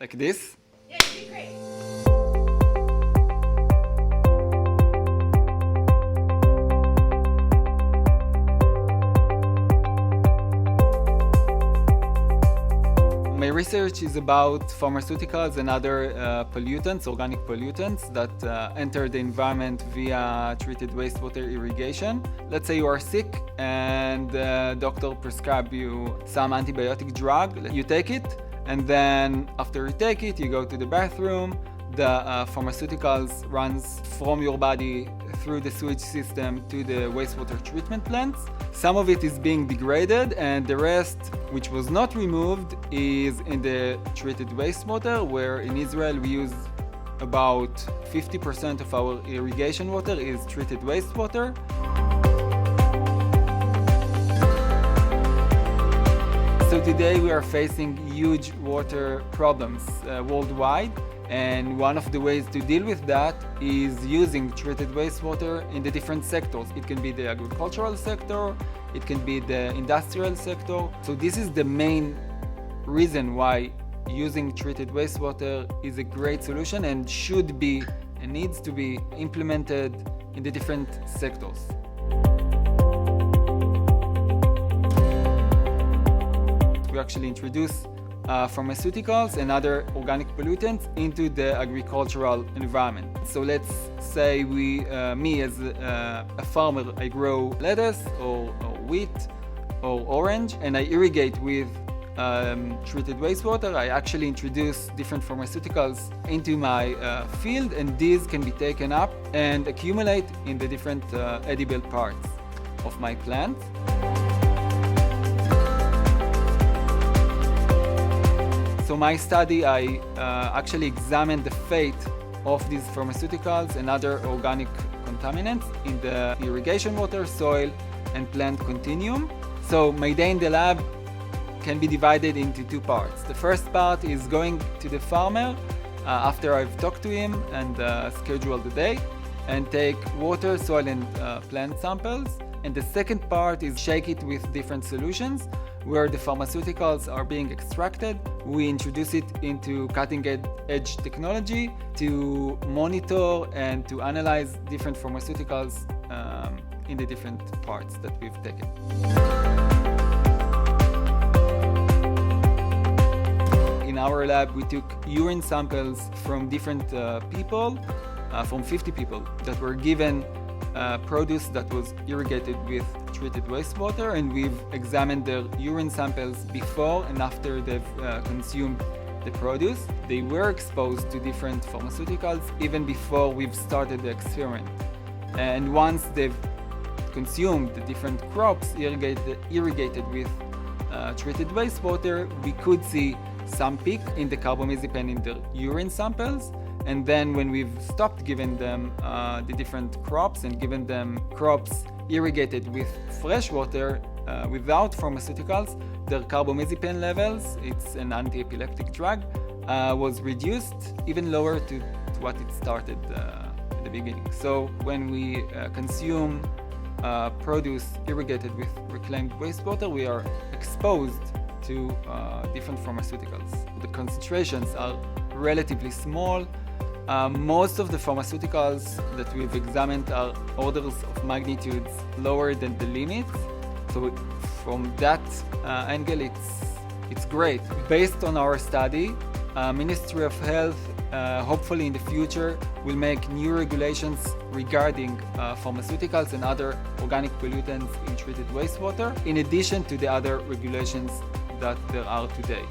Like this. Yeah, you did great. My research is about pharmaceuticals and other pollutants, organic pollutants that enter the environment via treated wastewater irrigation. Let's say you are sick and the doctor prescribes you some antibiotic drug. You take it, and then after you take it, you go to the bathroom. The pharmaceuticals runs from your body through the sewage system to the wastewater treatment plants. Some of it is being degraded, and the rest, which was not removed, is in the treated wastewater, where in Israel we use about 50% of our irrigation water is treated wastewater. So today we are facing huge water problems worldwide. And one of the ways to deal with that is using treated wastewater in the different sectors. It can be the agricultural sector, it can be the industrial sector. So this is the main reason why using treated wastewater is a great solution and should be and needs to be implemented in the different sectors. We actually introduce pharmaceuticals and other organic pollutants into the agricultural environment. So let's say me as a farmer, I grow lettuce or wheat or orange, and I irrigate with treated wastewater. I actually introduce different pharmaceuticals into my field, and these can be taken up and accumulate in the different edible parts of my plant. So my study, I actually examined the fate of these pharmaceuticals and other organic contaminants in the irrigation water, soil, and plant continuum. So my day in the lab can be divided into two parts. The first part is going to the farmer after I've talked to him and scheduled the day, and take water, soil, and plant samples. And the second part is shake it with different solutions where the pharmaceuticals are being extracted. We introduce it into cutting-edge technology to monitor and to analyze different pharmaceuticals in the different parts that we've taken. In our lab, we took urine samples from different people, from 50 people that were given produce that was irrigated with treated wastewater, and we've examined their urine samples before and after they've consumed the produce. They were exposed to different pharmaceuticals even before we've started the experiment. And once they've consumed the different crops irrigated with treated wastewater, we could see some peak in the carbamazepine in their urine samples. And then when we've stopped giving them the different crops and given them crops irrigated with fresh water without pharmaceuticals, their carbamazepine levels, it's an anti-epileptic drug, was reduced even lower to what it started at the beginning. So when we consume produce irrigated with reclaimed wastewater, we are exposed to different pharmaceuticals. The concentrations are relatively small. Most of the pharmaceuticals that we've examined are orders of magnitudes lower than the limits. So from that angle, it's great. Based on our study, Ministry of Health hopefully in the future will make new regulations regarding pharmaceuticals and other organic pollutants in treated wastewater, in addition to the other regulations that there are today.